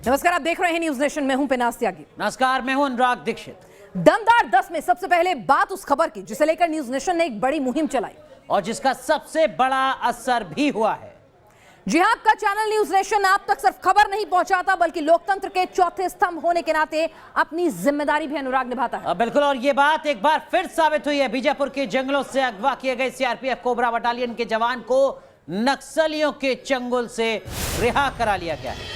नमस्कार, आप देख रहे हैं न्यूज नेशन। मैं हूं पिनास त्यागी। नमस्कार, मैं हूं अनुराग दीक्षित। दमदार 10 में सबसे पहले बात उस खबर की जिसे लेकर न्यूज नेशन ने एक बड़ी मुहिम चलाई और जिसका सबसे बड़ा असर भी हुआ है। जी हां, आपका चैनल न्यूज नेशन आप तक सिर्फ खबर नहीं पहुंचाता बल्कि लोकतंत्र के चौथे स्तंभ होने के नाते अपनी जिम्मेदारी भी अनुराग निभाता है। बिल्कुल, और ये बात एक बार फिर साबित हुई है। बीजापुर के जंगलों से अगवा किए गए सीआरपीएफ कोबरा बटालियन के जवान को नक्सलियों के चंगुल से रिहा करा लिया गया है।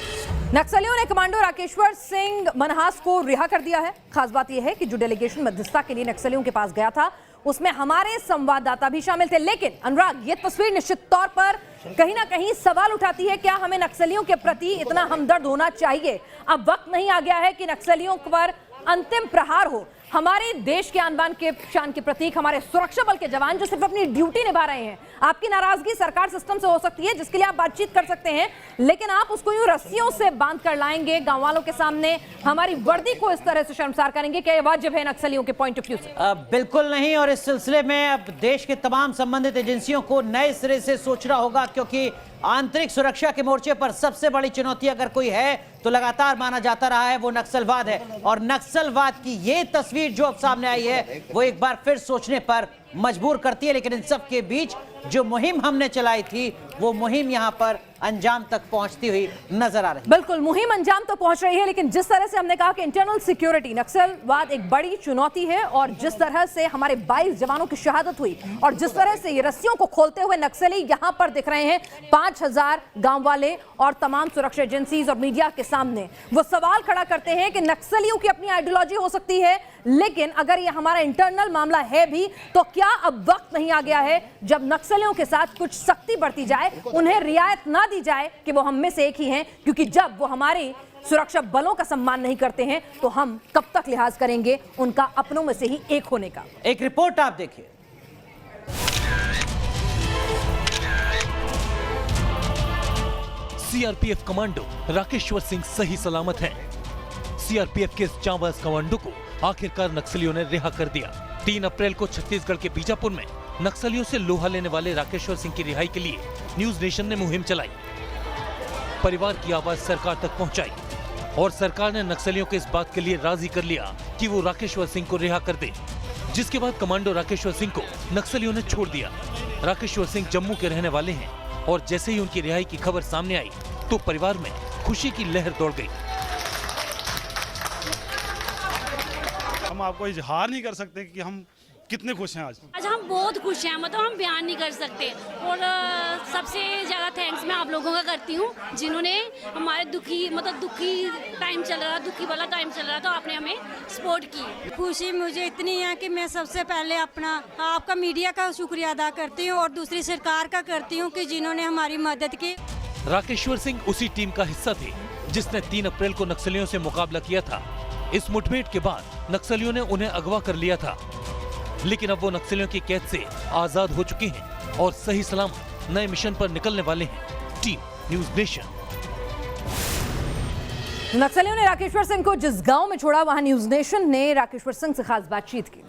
नक्सलियों ने कमांडो राकेश्वर सिंह मनहास को रिहा कर दिया है। खास बात यह है कि जो डेलीगेशन मध्यस्थता के लिए नक्सलियों के पास गया था उसमें हमारे संवाददाता भी शामिल थे। लेकिन अनुराग, ये तस्वीर निश्चित तौर पर कहीं ना कहीं सवाल उठाती है, क्या हमें नक्सलियों के प्रति इतना हमदर्द होना चाहिए? अब वक्त नहीं आ गया है कि नक्सलियों पर अंतिम प्रहार हो। हमारे देश के आन के शान के प्रतीक हमारे सुरक्षा बल के जवान जो सिर्फ अपनी ड्यूटी निभा रहे हैं। आपकी नाराजगी सरकार सिस्टम से हो सकती है जिसके लिए आप बातचीत कर सकते हैं, लेकिन आप उसको यूं रस्सियों से बांध कर लाएंगे गांव वालों के सामने, हमारी वर्दी को इस तरह से शर्मसार करेंगे? क्या ये वाजिब है नक्सलियों के पॉइंट ऑफ व्यू से? बिल्कुल नहीं। और इस सिलसिले में अब देश के तमाम संबंधित एजेंसियों को नए सिरे से सोचना होगा, क्योंकि आंतरिक सुरक्षा के मोर्चे पर सबसे बड़ी चुनौती अगर कोई है तो लगातार माना जाता रहा है वो नक्सलवाद है। और नक्सलवाद की ये तस्वीर जो अब सामने आई है वो एक बार फिर सोचने पर मजबूर करती है। लेकिन इन सब के बीच जो मुहिम हमने चलाई थी वो मुहिम यहां पर अंजाम तक पहुंचती हुई नजर आ रही है। बिल्कुल, मुहिम अंजाम तो पहुंच रही है, लेकिन जिस तरह से हमने कहा कि इंटरनल सिक्योरिटी, नक्सलवाद एक बड़ी चुनौती है, और जिस तरह से हमारे 22 जवानों की शहादत हुई और जिस तरह से ये रस्सियों को खोलते हुए नक्सली यहां पर दिख रहे हैं 5000 गांव वाले और तमाम सुरक्षा एजेंसीज और मीडिया के सामने, वो सवाल खड़ा करते हैं कि नक्सलियों की अपनी आइडियोलॉजी हो सकती है, लेकिन अगर ये हमारा इंटरनल मामला है भी तो क्या अब वक्त नहीं आ गया है जब नक्सलियों के साथ कुछ सख्ती बरती जाए, उन्हें रियायत ना दी जाए कि वो हम में से एक ही हैं? क्योंकि जब वो हमारे सुरक्षा बलों का सम्मान नहीं करते हैं तो हम कब तक लिहाज करेंगे उनका अपनों में से ही एक होने का? एक रिपोर्ट आप देखिए। सीआरपीएफ कमांडो राकेश्वर सिंह सही सलामत हैं। सीआरपीएफ के इस जांबाज कमांडो को आखिरकार नक्सलियों ने रिहा कर दिया। 3 अप्रैल को छत्तीसगढ़ के बीजापुर में नक्सलियों से लोहा लेने वाले राकेश्वर सिंह की रिहाई के लिए न्यूज नेशन ने मुहिम चलाई। परिवार की आवाज सरकार तक पहुंचाई और सरकार ने नक्सलियों के इस बात के लिए राजी कर लिया कि वो राकेश्वर सिंह को रिहा कर दे, जिसके बाद कमांडो राकेश्वर सिंह को नक्सलियों ने छोड़ दिया। राकेश्वर सिंह जम्मू के रहने वाले हैं और जैसे ही उनकी रिहाई की खबर सामने आई तो परिवार में खुशी की लहर दौड़ गई। हम आपको इजहार नहीं कर सकते कि हम कितने खुश हैं आज हम बहुत खुश हैं, मतलब हम बयान नहीं कर सकते। और सबसे ज़्यादा थैंक्स मैं आप लोगों का करती हूँ जिन्होंने हमारे दुखी टाइम चल रहा, दुखी वाला टाइम चल रहा, तो आपने हमें सपोर्ट की। खुशी मुझे इतनी है कि मैं सबसे पहले आपका मीडिया का शुक्रिया अदा करती हूँ और दूसरी सरकार का करती हूँ कि जिन्होंने हमारी मदद की। राकेश्वर सिंह उसी टीम का हिस्सा थे जिसने 3 अप्रैल को नक्सलियों से मुकाबला किया था। इस मुठभेड़ के बाद नक्सलियों ने उन्हें अगवा कर लिया था, लेकिन अब वो नक्सलियों की कैद से आजाद हो चुके हैं और सही सलामत नए मिशन पर निकलने वाले हैं। Team news nation. नक्सलियों ने राकेश्वर सिंह को जिस गांव में छोड़ा वहां न्यूज नेशन ने राकेश्वर सिंह से खास बातचीत की।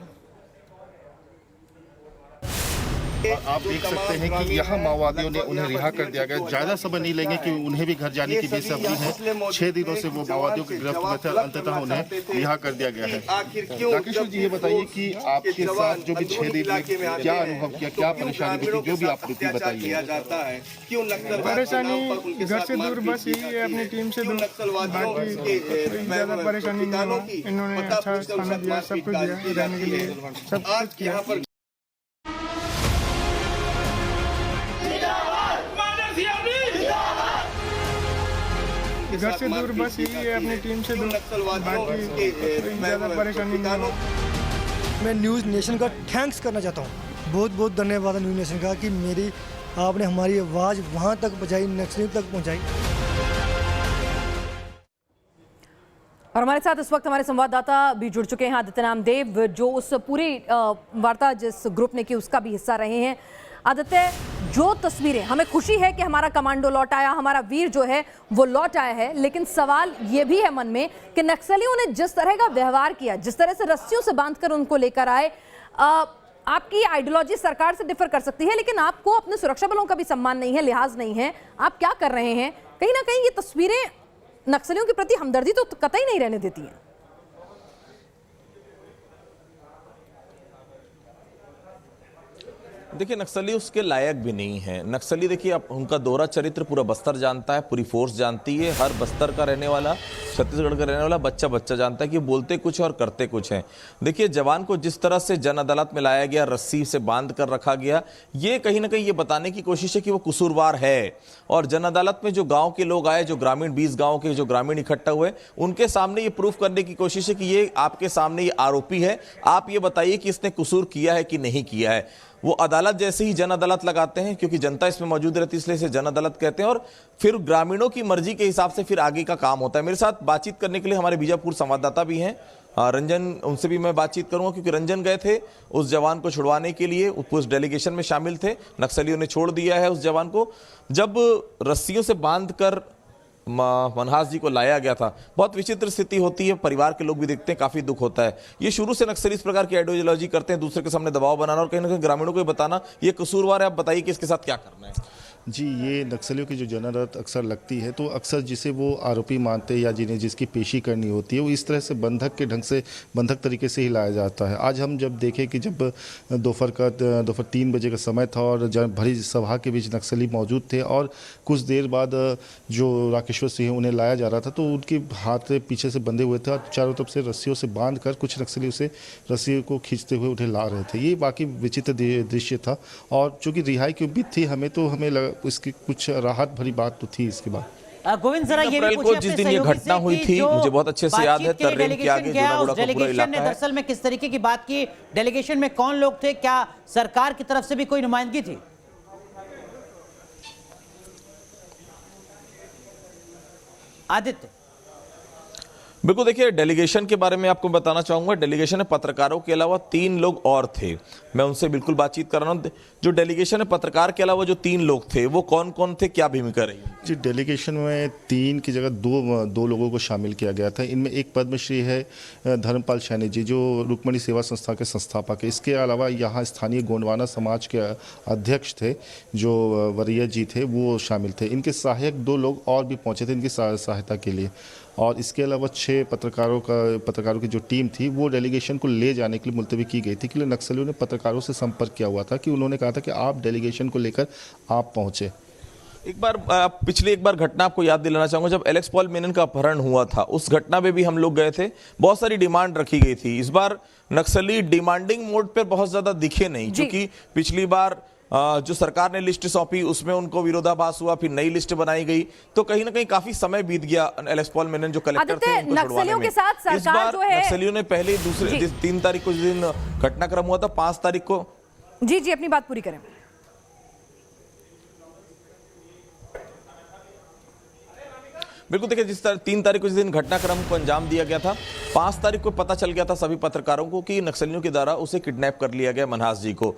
आप देख सकते हैं कि यहाँ माओवादियों ने उन्हें रिहा कर दिया गया। ज्यादा समय नहीं लेंगे कि उन्हें भी घर जाने की बेसब्री है। 6 दिनों से वो माओवादियों की गिरफ्त में थे, अंततः उन्हें रिहा कर दिया गया है। राकेश्वर जी, ये बताइए कि आपके साथ जो भी 6 दिन में क्या अनुभव किया, क्या परेशानी थी, जो भी आप बताइए। परेशानी घर से दूर, बस यही है, अपनी टीम से दूर, बाकी ज्यादा परेशानी नहीं हुआ। इन्होंने अच्छा खाना दिया, सब कुछ दिया रहने के लिए, सब कुछ किया। घर से दूर, बस यही है, अपनी टीम से दूर, बाकी ज़्यादा परेशानी नहीं है। मैं न्यूज़ नेशन का थैंक्स करना चाहता हूँ। बहुत बहुत धन्यवाद न्यूज़ नेशन का कि आपने हमारी आवाज़ वहाँ तक पहुँचाई, नक्सलियों तक पहुँचाई। और हमारे साथ इस वक्त हमारे संवाददाता भी जुड़ चुके हैं, आदित्य नामदेव, जो उस पूरी वार्ता जिस ग्रुप ने की उसका भी हिस्सा रहे हैं। आदित्य, जो तस्वीरें, हमें खुशी है कि हमारा कमांडो लौट आया, हमारा वीर जो है वो लौट आया है, लेकिन सवाल ये भी है मन में कि नक्सलियों ने जिस तरह का व्यवहार किया, जिस तरह से रस्सियों से बांधकर उनको लेकर आए, आपकी आइडियोलॉजी सरकार से डिफर कर सकती है, लेकिन आपको अपने सुरक्षा बलों का भी सम्मान नहीं है, लिहाज नहीं है, आप क्या कर रहे हैं? कहीं ना कहीं ये तस्वीरें नक्सलियों के प्रति हमदर्दी तो कतई नहीं रहने देती है। देखिए, नक्सली उसके लायक भी नहीं है। नक्सली देखिए, अब उनका दोहरा चरित्र पूरा बस्तर जानता है, पूरी फोर्स जानती है। हर बस्तर का रहने वाला, छत्तीसगढ़ का रहने वाला बच्चा बच्चा जानता है कि बोलते कुछ और करते कुछ हैं। देखिए, जवान को जिस तरह से जन अदालत में लाया गया, रस्सी से बांध कर रखा गया, ये कहीं ना कहीं ये बताने की कोशिश है कि वो कसूरवार है। और जन अदालत में जो गाँव के लोग आए, जो ग्रामीण 20 गाँव के जो ग्रामीण इकट्ठा हुए, उनके सामने ये प्रूफ करने की कोशिश है कि ये आपके सामने ये आरोपी है, आप ये बताइए कि इसने कसूर किया है कि नहीं किया है। वो अदालत जैसे ही जन अदालत लगाते हैं, क्योंकि जनता इसमें मौजूद रहती है, इसलिए इसे जन अदालत कहते हैं। और फिर ग्रामीणों की मर्जी के हिसाब से फिर आगे का काम होता है। मेरे साथ बातचीत करने के लिए हमारे बीजापुर संवाददाता भी हैं, रंजन, उनसे भी मैं बातचीत करूंगा, क्योंकि रंजन गए थे उस जवान को छुड़वाने के लिए, उस डेलीगेशन में शामिल थे। नक्सलियों ने छोड़ दिया है उस जवान को। जब रस्सियों से बांध कर मनहास जी को लाया गया था, बहुत विचित्र स्थिति होती है, परिवार के लोग भी देखते हैं, काफी दुख होता है। ये शुरू से नक्सली इस प्रकार की आइडियोलॉजी करते हैं, दूसरे के सामने दबाव बनाना और कहीं ना कहीं ग्रामीणों को बताना ये कसूरवार है। आप बताइए कि इसके साथ क्या करना है। जी, ये नक्सलियों की जो जन अदालत अक्सर लगती है, तो अक्सर जिसे वो आरोपी मानते हैं या जिन्हें जिसकी पेशी करनी होती है, वो इस तरह से बंधक के ढंग से, बंधक तरीके से ही लाया जाता है। आज हम जब देखें कि जब दोपहर 3 बजे का समय था और भरी सभा के बीच नक्सली मौजूद थे और कुछ देर बाद जो राकेश्वर सिंह उन्हें लाया जा रहा था, तो उनके हाथ पीछे से बंधे हुए थे और चारों तरफ से रस्सियों से बांध कर कुछ नक्सली उसे रस्सी को खींचते हुए उन्हें ला रहे थे। ये बाकी विचित्र दृश्य था और चूंकि रिहाई की उम्मीद थी हमें, तो हमें लगा इसकी कुछ राहत भरी बात तो थी इसके बाद। गोविंद, जरा ये भी को जिस दिन ये घटना हुई थी, मुझे बहुत अच्छे से याद है, तर्रेम के आगे जूनागढ़ का पूरा इलाका है। दरअसल में किस तरीके की बात की, डेलीगेशन में कौन लोग थे, क्या सरकार की तरफ से भी कोई नुमाइंदगी थी? आदित्य, बिल्कुल, देखिए, डेलीगेशन के बारे में आपको बताना चाहूंगा। डेलीगेशन में पत्रकारों के अलावा 3 लोग और थे, मैं उनसे बिल्कुल बातचीत कर रहा हूं। जो डेलीगेशन में पत्रकार के अलावा जो 3 लोग थे, वो कौन कौन थे, क्या भूमिका रही? जी, डेलीगेशन में 3 की जगह दो लोगों को शामिल किया गया था। इनमें एक पद्मश्री है धर्मपाल सैनी जी, जो रुक्मणी सेवा संस्था के संस्थापक है। इसके अलावा यहाँ स्थानीय गोंडवाना समाज के अध्यक्ष थे, जो वरिया जी थे, वो शामिल थे। इनके सहायक 2 लोग और भी पहुंचे थे इनकी सहायता के लिए। और इसके अलावा 6 पत्रकारों की जो टीम थी, वो डेलीगेशन को ले जाने के लिए मुलतवी की गई थी, कि नक्सलियों ने पत्रकारों से संपर्क किया हुआ था कि उन्होंने कहा था कि आप डेलीगेशन को लेकर आप पहुंचे। पिछली एक बार घटना आपको याद दिलाना चाहूंगा, जब एलेक्स पॉल मेनन का अपहरण हुआ था, उस घटना में भी हम लोग गए थे। बहुत सारी डिमांड रखी गई थी। इस बार नक्सली डिमांडिंग मोड पर बहुत ज्यादा दिखे नहीं, क्योंकि पिछली बार जो सरकार ने लिस्ट सौंपी उसमें उनको विरोधाभास हुआ, फिर नई लिस्ट बनाई गई, तो कहीं ना कहीं काफी समय बीत गया एलेक्स पॉल मेनन जो कलेक्टर थे उनको नक्सलियों के साथ सरकार इस बार जो है, नक्सलियों ने पहले 3 तारीख को जिस दिन घटनाक्रम हुआ था, 5 तारीख को। जी अपनी बात पूरी करें। बिल्कुल, देखिए, जिस 3 तारीख को जिस दिन घटनाक्रम को अंजाम दिया गया था, 5 तारीख को पता चल गया था सभी पत्रकारों को कि नक्सलियों के द्वारा उसे किडनैप कर लिया गया, मनहास जी को।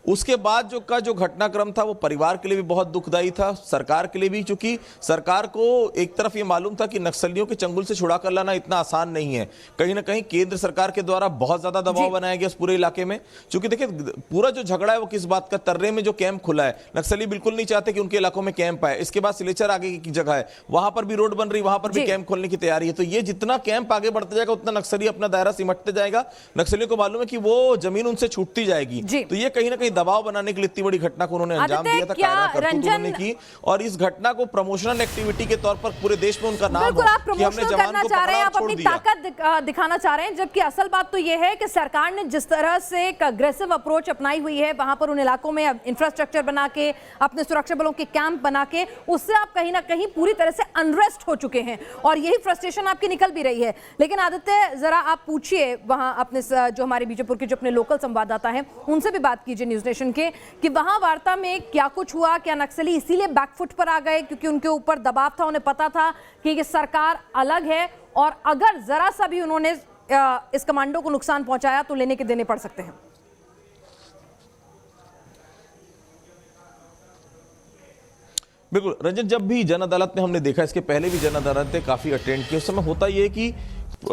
उसके बाद जो घटनाक्रम था, वो परिवार के लिए भी बहुत दुखदायी था, सरकार के लिए भी, क्योंकि सरकार को एक तरफ ये मालूम था कि नक्सलियों के चंगुल से छुड़ा कर लाना इतना आसान नहीं है। कहीं ना कहीं केंद्र सरकार के द्वारा बहुत ज्यादा दबाव बनाया गया इस पूरे इलाके में, क्योंकि देखिए, पूरा जो झगड़ा है वो किस बात का, तर्रे में जो कैंप खुला है, नक्सली बिल्कुल नहीं चाहते कि उनके इलाकों में कैंप आए। इसके बाद सिलेचर आगे की जगह है, वहां पर भी रोड बन रही, वहां पर भी कैंप खोलने की तैयारी है। तो ये जितना कैंप आगे बढ़ता जाएगा, उतना नक्सली अपना दायरा सिमटते जाएगा। नक्सलियों को मालूम है कि वो जमीन उनसे छूटती जाएगी, तो ये कहीं ना कहीं दबाव बनाने के लिए इतनी बड़ी घटना को उन्होंने अंजाम दिया था, कायरा करतूत उन्होंने की। और इस घटना को प्रमोशनल एक्टिविटी के तौर पर पूरे देश में उनका नाम हो कि हमने जवान को पकड़ा और छोड़ दिया। आप अपनी ताकत दिखाना चाह रहे हैं, जबकि असल बात तो यह है कि सरकार ने जिस तरह से एक अग्रेसिव अप्रोच अपनाई हुई है, वहां पर उन इलाकों में इंफ्रास्ट्रक्चर बना के, अपने सुरक्षा बलों के कैंप बना के, उससे आप कहीं ना कहीं पूरी तरह से अनरेस्ट हो चुके हैं और यही फ्रस्ट्रेशन आपकी निकल भी रही है। लेकिन आदित्य, जरा आप पूछिए वहां अपने जो हमारे बीजापुर के जो अपने लोकल संवाददाता हैं, उनसे भी बात कीजिए न्यूज नेशन के, कि वहां वार्ता में क्या कुछ हुआ, क्या नक्सली इसीलिए बैकफुट पर आ गए क्योंकि उनके ऊपर दबाव था, उन्हें पता था कि ये सरकार अलग है और अगर जरा सा भी उन्होंने इस कमांडो को नुकसान पहुंचाया तो लेने के देने पड़ सकते हैं। बिल्कुल रंजन, जब भी जन अदालत में हमने देखा, इसके पहले भी जन अदालतें काफी अटेंड की, उस समय होता यह है कि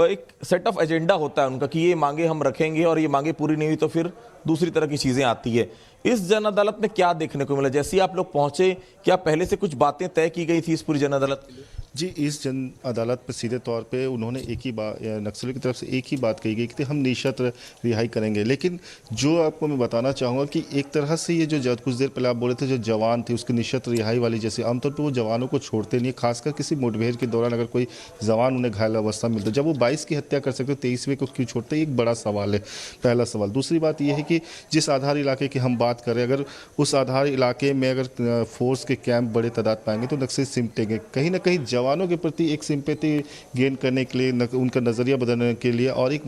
एक सेट ऑफ एजेंडा होता है उनका कि ये मांगे हम रखेंगे और ये मांगे पूरी नहीं हुई तो फिर दूसरी तरह की चीजें आती है। इस जन अदालत में क्या देखने को मिला? जैसे ही आप लोग पहुंचे, क्या पहले से कुछ बातें तय की गई थी इस पूरी जन अदालत के लिए? जी, इस जन अदालत पर सीधे तौर पे उन्होंने एक ही बात, नक्सलियों की तरफ से एक ही बात कही गई कि हम निःशर्त रिहाई करेंगे। लेकिन जो आपको मैं बताना चाहूँगा कि एक तरह से ये जो कुछ देर पहले आप बोले थे जो जवान थे उसकी निःशर्त रिहाई वाली, जैसे आमतौर पर वो जवानों को छोड़ते नहीं, खासकर किसी मुठभेड़ के दौरान अगर कोई जवान उन्हें घायल अवस्था में मिलता, जब वो 22 की हत्या कर सकते 23वें को क्यों छोड़ते, एक बड़ा सवाल है, पहला सवाल। दूसरी बात यह है कि जिस आधार इलाके की हम बात करें, अगर उस आधार इलाके में अगर फोर्स के कैंप बड़े तादाद पाएंगे तो नक्सली सिमटेंगे। कहीं ना कहीं जवानों के प्रति एक सिंपैथी गेन करने के लिए, उनका नजरिया बदलने के लिए और एक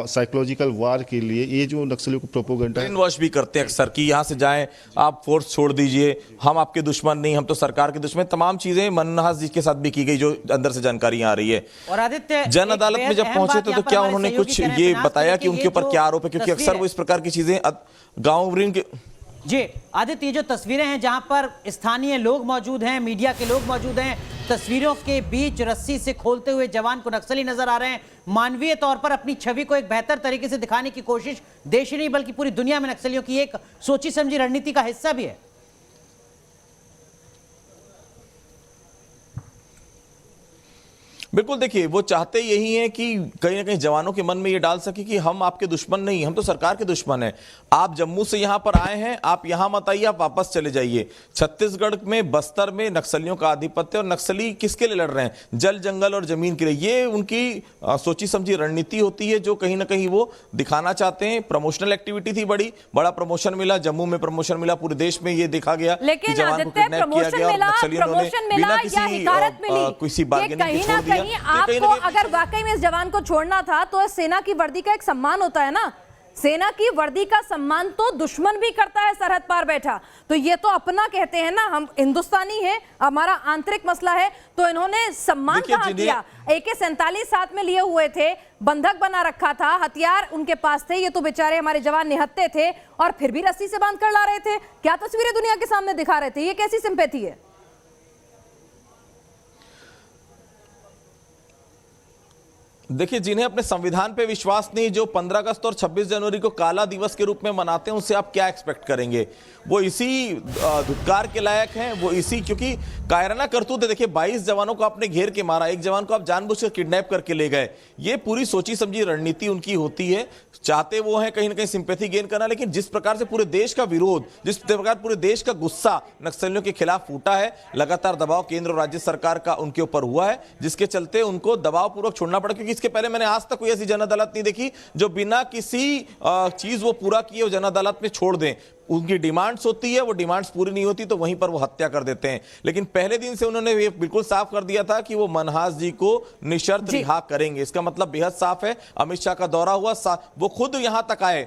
साइकोलॉजिकल वार के लिए ये जो नक्सलियों को प्रोपोगंडा ब्रेन वॉश भी करते हैं अक्सर कि यहाँ से जाएं, आप फोर्स छोड़ दीजिए, हम आपके दुश्मन नहीं, हम तो सरकार के दुश्मन। तमाम चीजें मनहास जी के साथ भी की गई जो अंदर से जानकारियां आ रही है। और आदित्य, जन अदालत में जब पहुंचे थे तो क्या उन्होंने कुछ ये बताया कि उनके ऊपर क्या आरोप है? क्योंकि अक्सर वो इस प्रकार की चीजें गाँव के जी आदित्य, ये जो तस्वीरें हैं जहां पर स्थानीय लोग मौजूद हैं, मीडिया के लोग मौजूद हैं, तस्वीरों के बीच रस्सी से खोलते हुए जवान को नक्सली नजर आ रहे हैं। मानवीय तौर पर अपनी छवि को एक बेहतर तरीके से दिखाने की कोशिश देश ही नहीं बल्कि पूरी दुनिया में नक्सलियों की एक सोची समझी रणनीति का हिस्सा भी है। बिल्कुल, देखिए वो चाहते यही हैं कि कहीं ना कहीं जवानों के मन में ये डाल सके कि हम आपके दुश्मन नहीं, हम तो सरकार के दुश्मन हैं। आप जम्मू से यहां पर आए हैं, आप यहां मत आइए, आप वापस चले जाइए। छत्तीसगढ़ में बस्तर में नक्सलियों का आधिपत्य, और नक्सली किसके लिए लड़ रहे हैं? जल जंगल और जमीन के लिए। ये उनकी सोची समझी रणनीति होती है जो कहीं ना कहीं वो दिखाना चाहते हैं। प्रमोशनल एक्टिविटी थी, बड़ा प्रमोशन मिला, जम्मू में प्रमोशन मिला, पूरे देश में ये देखा गया। लेकिन आदित्य, प्रमोशन मिला या हिकारत मिली, किसी बार्गेनिंग के छोड़ दिया। आपको अगर वाकई में इस जवान को छोड़ना था तो सेना की वर्दी का एक सम्मान होता है ना, सेना की वर्दी का सम्मान तो दुश्मन भी करता है सरहद पार बैठा। तो ये तो अपना कहते हैं ना, हम हिंदुस्तानी हैं, हमारा आंतरिक मसला है, तो इन्होंने सम्मान कहां किया? AK-47 साथ में लिए हुए थे, बंधक बना रखा था, हथियार उनके पास थे, ये तो बेचारे हमारे जवान निहत्ते थे और फिर भी रस्सी से बांध कर ला रहे थे। क्या तस्वीरें दुनिया के सामने दिखा रहे थे? ये कैसी सिंपैथी है? देखिए, जिन्हें अपने संविधान पे विश्वास नहीं, जो 15 अगस्त और 26 जनवरी को काला दिवस के रूप में मनाते हैं, उनसे आप क्या एक्सपेक्ट करेंगे? वो इसी धिक्कार के लायक हैं, वो इसी, क्योंकि कायराना करतूत है। देखिए, 22 जवानों को आपने घेर के मारा, एक जवान को आप जानबूझकर किडनैप करके ले गए। ये पूरी सोची समझी रणनीति उनकी होती है। चाहते वो है कहीं ना कहीं सिंपैथी गेन करना, लेकिन जिस प्रकार से पूरे देश का विरोध, जिस प्रकार पूरे देश का गुस्सा नक्सलियों के खिलाफ फूटा है, लगातार दबाव केंद्र और राज्य सरकार का उनके ऊपर हुआ है, जिसके चलते उनको दबाव पूर्वक छोड़ना पड़ा। क्योंकि इसके पहले मैंने आज तक कोई ऐसी जन अदालत नहीं देखी जो बिना किसी चीज वो पूरा किए वो जन अदालत में छोड़ दें। उनकी डिमांड्स होती है, वो डिमांड्स पूरी नहीं होती तो वहीं पर वो हत्या कर देते हैं। लेकिन पहले दिन से उन्होंने ये बिल्कुल साफ कर दिया था कि वो मनहास जी को निशर्त रिहा करेंगे। इसका मतलब बेहद साफ है। अमित शाह का दौरा हुआ, वो खुद यहां तक आए,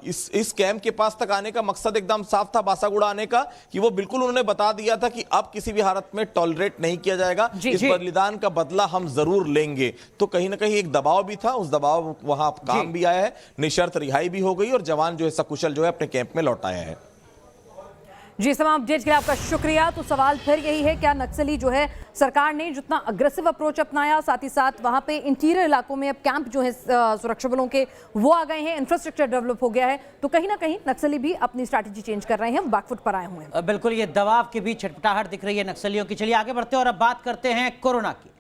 इस कैंप के पास तक आने का मकसद एकदम साफ था, बासागुड़ा आने का, कि वो बिल्कुल उन्होंने बता दिया था कि अब किसी भी हालत में टॉलरेट नहीं किया जाएगा, इस बलिदान का बदला हम जरूर लेंगे। तो कहीं ना कहीं एक दबाव भी था, उस दबाव वहां काम भी आया है, निशर्त रिहाई भी हो गई और जवान जो है सकुशल जो है अपने कैंप में लौट आया है। जी, तमाम अपडेट्स के लिए आपका शुक्रिया। तो सवाल फिर यही है, क्या नक्सली जो है सरकार ने जितना अग्रेसिव अप्रोच अपनाया, साथ ही साथ वहां पे इंटीरियर इलाकों में अब कैंप जो है सुरक्षा बलों के वो आ गए हैं, इंफ्रास्ट्रक्चर डेवलप हो गया है, तो कहीं ना कहीं नक्सली भी अपनी स्ट्रैटेजी चेंज कर रहे हैं, बैकफुट पर आए हुए हैं। बिल्कुल, ये दबाव के बीच छटपटाहट दिख रही है नक्सलियों की। चलिए आगे बढ़ते हैं और अब बात करते हैं कोरोना की।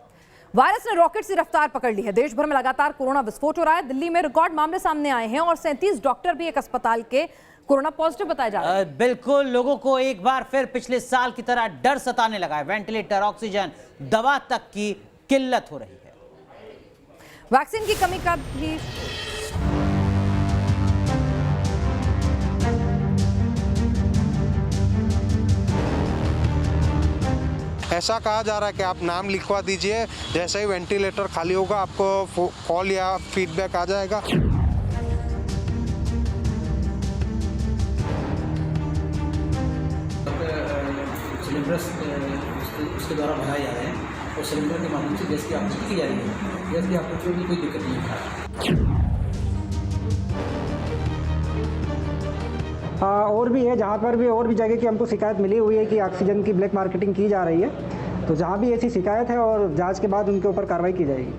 वायरस ने रॉकेट से रफ्तार पकड़ ली है। देश भर में लगातार कोरोना विस्फोट हो रहा है। दिल्ली में रिकॉर्ड मामले सामने आए हैं और 37 डॉक्टर भी एक अस्पताल के कोरोना पॉजिटिव बताया जा रहा है। बिल्कुल, लोगों को एक बार फिर पिछले साल की तरह डर सताने लगा है। वेंटिलेटर, ऑक्सीजन, दवा तक की किल्लत हो रही है। वैक्सीन की कमी का भी ऐसा कहा जा रहा है कि आप नाम लिखवा दीजिए, जैसे ही वेंटिलेटर खाली होगा आपको कॉल या फीडबैक आ जाएगा। सिलेंडर्स उसके द्वारा भराए जा रहे हैं और सिलेंडर के माध्यम से गैस की आपूर्ति की जा रही है। गैस की आपूर्ति में कोई दिक्कत नहीं है। और भी है, जहाँ पर भी और भी जगह की हमको शिकायत मिली हुई है कि ऑक्सीजन की ब्लैक मार्केटिंग की जा रही है, तो जहाँ भी ऐसी शिकायत है और जांच के बाद उनके ऊपर कार्रवाई की जाएगी।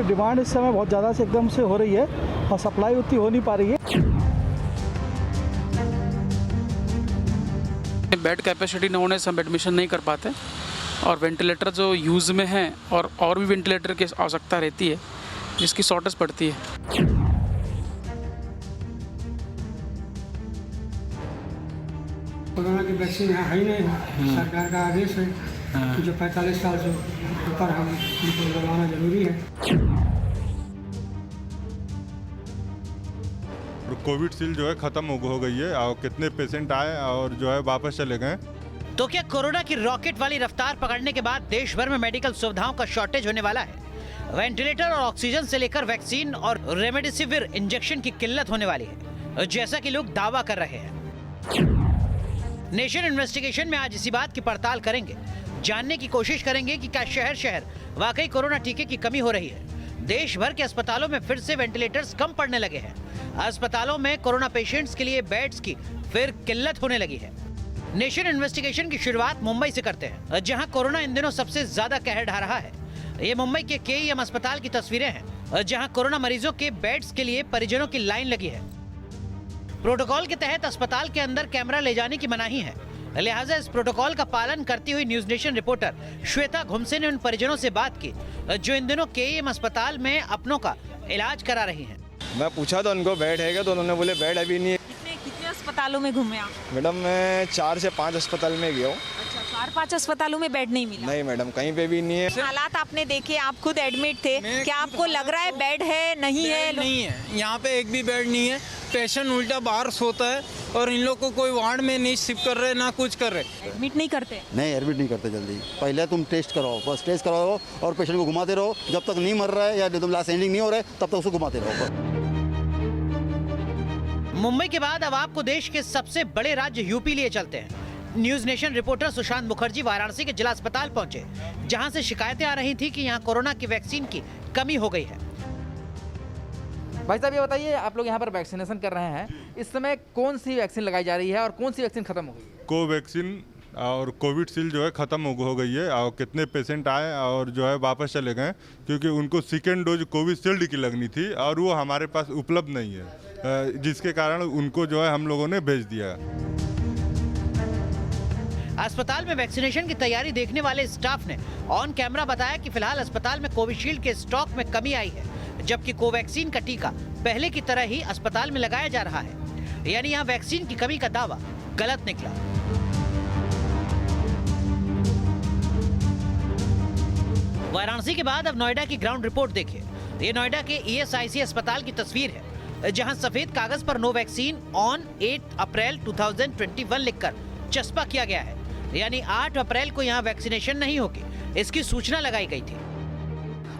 डिमांड इस समय बहुत ज़्यादा से एकदम से हो रही है और सप्लाई उतनी हो नहीं पा रही है। बेड कैपेसिटी न होने से हम एडमिशन नहीं कर पाते और वेंटिलेटर जो यूज़ में हैं और भी वेंटिलेटर की आवश्यकता रहती है जिसकी शॉर्टेज पड़ती है। कोरोना की वैक्सीन है ही नहीं, सरकार का आदेश है कि जो 45 साल से ऊपर हम उनको लगवाना जरूरी है। कोविशील्ड जो है खत्म हो गई है और कितने पेशेंट आए और जो है वापस चले गए। तो क्या कोरोना की रॉकेट वाली रफ्तार पकड़ने के बाद देश भर में मेडिकल सुविधाओं का शॉर्टेज होने वाला है? वेंटिलेटर और ऑक्सीजन से लेकर वैक्सीन और रेमडेसिविर इंजेक्शन की किल्लत होने वाली है, जैसा कि लोग दावा कर रहे हैं। नेशन इन्वेस्टिगेशन में आज इसी बात की पड़ताल करेंगे, जानने की कोशिश करेंगे कि क्या शहर शहर वाकई कोरोना टीके की कमी हो रही है। देश भर के अस्पतालों में फिर से वेंटिलेटर्स कम पड़ने लगे हैं। अस्पतालों में कोरोना पेशेंट्स के लिए बेड्स की फिर किल्लत होने लगी है। नेशन इन्वेस्टिगेशन की शुरुआत मुंबई से करते हैं, जहां कोरोना इन दिनों सबसे ज्यादा कहर ढा रहा है। ये मुंबई के केईएम अस्पताल की तस्वीरें हैं, जहां कोरोना मरीजों के बेड्स के लिए परिजनों की लाइन लगी है। प्रोटोकॉल के तहत अस्पताल के अंदर कैमरा ले जाने की मनाही है, लिहाजा इस प्रोटोकॉल का पालन करती हुई न्यूज नेशन रिपोर्टर श्वेता घुमसे ने उन परिजनों से बात की जो इन दिनों केईएम अस्पताल में अपनों का इलाज करा रही हैं। मैं पूछा तो उनको बेड है क्या, तो उन्होंने बोले बेड अभी नहीं है। कितने अस्पतालों में घूमे आप? मैडम मैं 4 से 5 अस्पताल में गया हूँ। अच्छा, 4-5 अस्पतालों में बेड नहीं मिला? नहीं मैडम, कहीं पे भी नहीं है। हालात आपने देखे, आप खुद एडमिट थे, क्या आपको लग रहा है बेड है नहीं है? नहीं है, यहाँ पे एक भी बेड नहीं है। पेशेंट उल्टा बाहर सोता है और इन लोग को कोई वार्ड में नहीं शिफ्ट कर रहे ना कुछ कर रहे। एडमिट नहीं करते? नहीं, एडमिट नहीं करते जल्दी। पहले तुम टेस्ट कराओ, बस टेस्ट कराओ और पेशेंट को घुमाते रहो जब तक नहीं मर रहा है या तुम लास्ट एंडिंग नहीं हो रहा है तब तक उसको घुमाते रहो। मुंबई के बाद अब आपको देश के सबसे बड़े राज्य यूपी लिए चलते हैं। News nation reporter Sushant Mukherjee Varanasi के जिला अस्पताल पहुंचे, जहां से शिकायतें आ रही थी कि यहां कोरोना की वैक्सीन की कमी हो गई है। भाई साहब ये बताइए, आप लोग यहाँ पर वैक्सीनेशन कर रहे हैं, इस समय कौन सी वैक्सीन लगाई जा रही है और कौन सी वैक्सीन खत्म हो गई है? कोवैक्सीन और कोविशील्ड जो है ख़त्म हो गई है और कितने पेशेंट आए और जो है वापस चले गए क्योंकि उनको सेकेंड डोज कोविशील्ड की लगनी थी और वो हमारे पास उपलब्ध नहीं है, जिसके कारण उनको जो है हम लोगों ने भेज दिया। अस्पताल में वैक्सीनेशन की तैयारी देखने वाले स्टाफ ने ऑन कैमरा बताया कि फिलहाल अस्पताल में कोविशील्ड के स्टॉक में कमी आई है, जबकि कोवैक्सीन का टीका पहले की तरह ही अस्पताल में लगाया जा रहा है। यानी यहाँ वैक्सीन की कमी का दावा गलत निकला। वाराणसी के बाद अब नोएडा की ग्राउंड रिपोर्ट देखिए। ये नोएडा के ईएसआईसी अस्पताल की तस्वीर है, जहां सफेद कागज पर नो वैक्सीन ऑन 8 अप्रैल 2021 लिखकर चस्पा किया गया है। यानी 8 अप्रैल को यहां वैक्सीनेशन नहीं होगी, इसकी सूचना लगाई गई थी।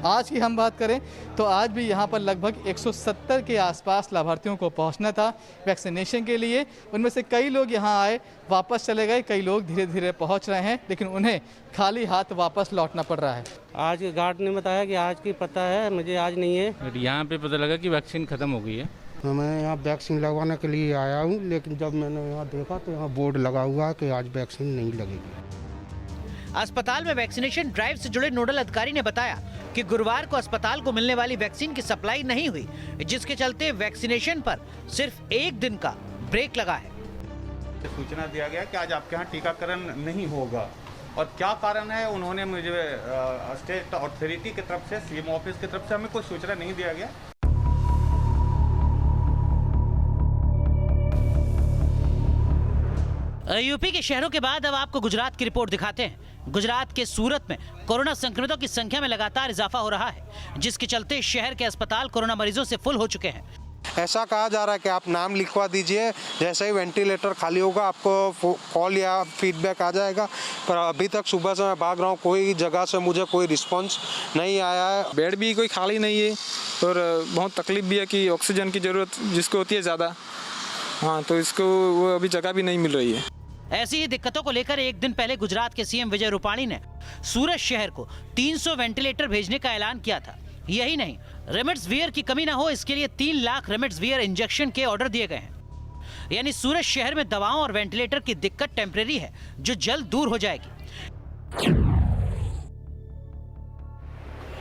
आज की हम बात करें तो आज भी यहाँ पर लगभग 170 के आसपास लाभार्थियों को पहुँचना था वैक्सीनेशन के लिए। उनमें से कई लोग यहाँ आए, वापस चले गए, कई लोग धीरे धीरे पहुँच रहे हैं, लेकिन उन्हें खाली हाथ वापस लौटना पड़ रहा है। आज गार्ड ने बताया कि आज की पता है, मुझे आज नहीं है। यहाँ पे पता लगा कि वैक्सीन ख़त्म हो गई है। मैं यहाँ वैक्सीन लगवाने के लिए आया हूँ, लेकिन जब मैंने यहाँ देखा तो यहाँ बोर्ड लगा हुआ है कि आज वैक्सीन नहीं लगेगी। अस्पताल में वैक्सीनेशन ड्राइव से जुड़े नोडल अधिकारी ने बताया कि गुरुवार को अस्पताल को मिलने वाली वैक्सीन की सप्लाई नहीं हुई, जिसके चलते वैक्सीनेशन पर सिर्फ 1 दिन का ब्रेक लगा है। सूचना दिया गया कि आज आपके यहाँ टीकाकरण नहीं होगा और क्या कारण है उन्होंने मुझे स्टेट अथॉरिटी की तरफ से, सीएम ऑफिस की तरफ से हमें कोई सूचना नहीं दिया गया। यूपी के शहरों के बाद अब आपको गुजरात की रिपोर्ट दिखाते हैं। गुजरात के सूरत में कोरोना संक्रमितों की संख्या में लगातार इजाफा हो रहा है, जिसके चलते शहर के अस्पताल कोरोना मरीजों से फुल हो चुके हैं। ऐसा कहा जा रहा है कि आप नाम लिखवा दीजिए, जैसे ही वेंटिलेटर खाली होगा आपको कॉल या फीडबैक आ जाएगा, पर अभी तक सुबह से मैं भाग रहा हूँ, कोई जगह से मुझे कोई रिस्पांस नहीं आया है। बेड भी कोई खाली नहीं है और बहुत तकलीफ भी है कि ऑक्सीजन की ज़रूरत जिसको होती है ज़्यादा, हाँ, तो इसको वो अभी जगह भी नहीं मिल रही है। ऐसी ही दिक्कतों को लेकर एक दिन पहले गुजरात के सीएम विजय रूपाणी ने सूरत शहर को 300 वेंटिलेटर भेजने का ऐलान किया था। यही नहीं, रेमडेसिविर की कमी न हो इसके लिए 3 लाख रेमडेसिविर इंजेक्शन के ऑर्डर दिए गए हैं। यानी सूरत शहर में दवाओं और वेंटिलेटर की दिक्कत टेम्परेरी है, जो जल्द दूर हो जाएगी।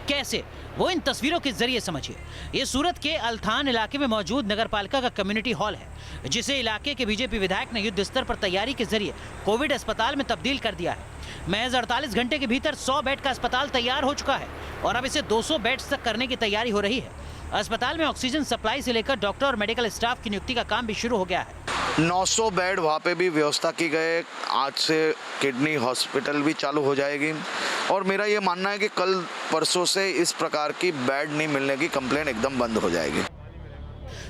कैसे? वो इन तस्वीरों के जरिए समझिए। ये सूरत के अल्थान इलाके में मौजूद नगरपालिका का कम्युनिटी हॉल है, जिसे इलाके के बीजेपी विधायक ने युद्ध स्तर पर तैयारी के जरिए कोविड अस्पताल में तब्दील कर दिया है। महज 48 घंटे के भीतर 100 बेड का अस्पताल तैयार हो चुका है और अब इसे 200 बेड्स तक करने की तैयारी हो रही है। अस्पताल में ऑक्सीजन सप्लाई से लेकर डॉक्टर और मेडिकल स्टाफ की नियुक्ति का काम भी शुरू हो गया है। 900 बेड वहाँ पे भी व्यवस्था की गई। आज से किडनी हॉस्पिटल भी चालू हो जाएगी और मेरा ये मानना है कि कल परसों से इस प्रकार की बेड नहीं मिलने की कंप्लेंट एकदम बंद हो जाएगी।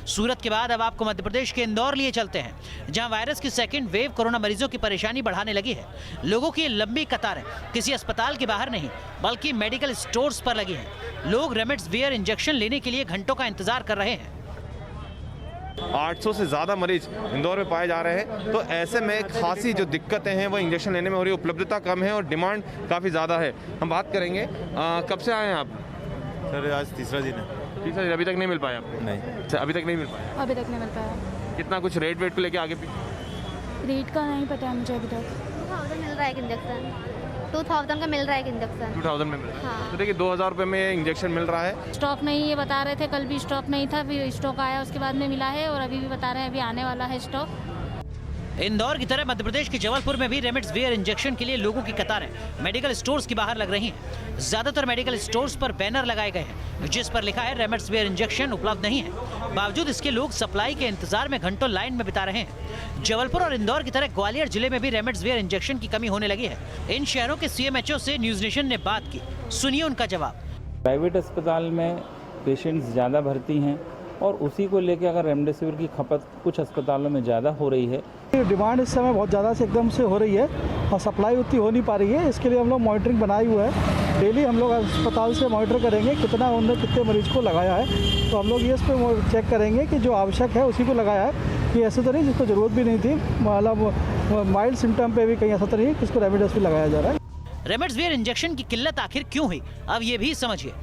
सूरत के बाद अब आपको मध्य प्रदेश के इंदौर लिए चलते हैं, जहां वायरस की सेकंड वेव कोरोना मरीजों की परेशानी बढ़ाने लगी है। लोगों की लंबी कतारें किसी अस्पताल के बाहर नहीं बल्कि मेडिकल स्टोर्स पर लगी हैं। लोग रेमडेसिविर इंजेक्शन लेने के लिए घंटों का इंतजार कर रहे हैं। 800 से ज़्यादा मरीज इंदौर में पाए जा रहे हैं, तो ऐसे में खासी जो दिक्कतें हैं वो इंजेक्शन लेने में हो रही है। उपलब्धता कम है और डिमांड काफ़ी ज़्यादा है। हम बात करेंगे, कब से आए हैं आप? सर आज तीसरा दिन है। तीसरा दिन, अभी तक नहीं मिल पाया आपको? नहीं, अभी तक नहीं मिल पाया। अभी तक नहीं मिल पाया। कितना कुछ रेट वेट को लेके आगे रेट का नहीं पता है मुझे अभी तक। 2000 मिल रहा है इंजेक्शन, 2000 का मिल रहा है इंजेक्शन। 2000 में मिल रहा है। तो देखिए 2000 रुपये में इंजेक्शन मिल रहा है। स्टॉक नहीं, ये बता रहे थे कल भी स्टॉक नहीं था, फिर स्टॉक आया उसके बाद में मिला है और अभी भी बता रहे हैं अभी आने वाला है स्टॉक। इंदौर की तरह मध्य प्रदेश के जबलपुर में भी रेमडेसिविर इंजेक्शन के लिए लोगों की कतारें मेडिकल स्टोर्स के बाहर लग रही हैं। ज्यादातर मेडिकल स्टोर्स पर बैनर लगाए गए हैं जिस पर लिखा है रेमडेसिविर इंजेक्शन उपलब्ध नहीं है। बावजूद इसके लोग सप्लाई के इंतजार में घंटों लाइन में बिता रहे हैं। जबलपुर और इंदौर की तरह ग्वालियर जिले में भी रेमडेसिविर इंजेक्शन की कमी होने लगी है। इन शहरों के सीएमएचओ से न्यूज नेशन ने बात की, सुनिए उनका जवाब। प्राइवेट अस्पताल में पेशेंट्स ज़्यादा भर्ती हैं और उसी को लेकर अगर रेमडेसिविर की खपत कुछ अस्पतालों में ज़्यादा हो रही है। डिमांड इस समय बहुत ज़्यादा से एकदम से हो रही है और सप्लाई उतनी हो नहीं पा रही है। इसके लिए हम लोग मॉनिटरिंग बनाए हुए है। डेली हम लोग अस्पताल से मॉनिटर करेंगे कितना उन्होंने कितने मरीज को लगाया है, तो हम लोग ये इस पर चेक करेंगे कि जो आवश्यक है उसी को लगाया है, कि ऐसे तो नहीं जिसको ज़रूरत भी नहीं थी, मतलब माइल्ड सिम्टम पे भी कहीं ऐसा तो नहीं किसको रेमडेसिविर लगाया जा रहा है। रेमडेसिविर इंजेक्शन की किल्लत आखिर क्यों हुई, अब ये भी समझिए।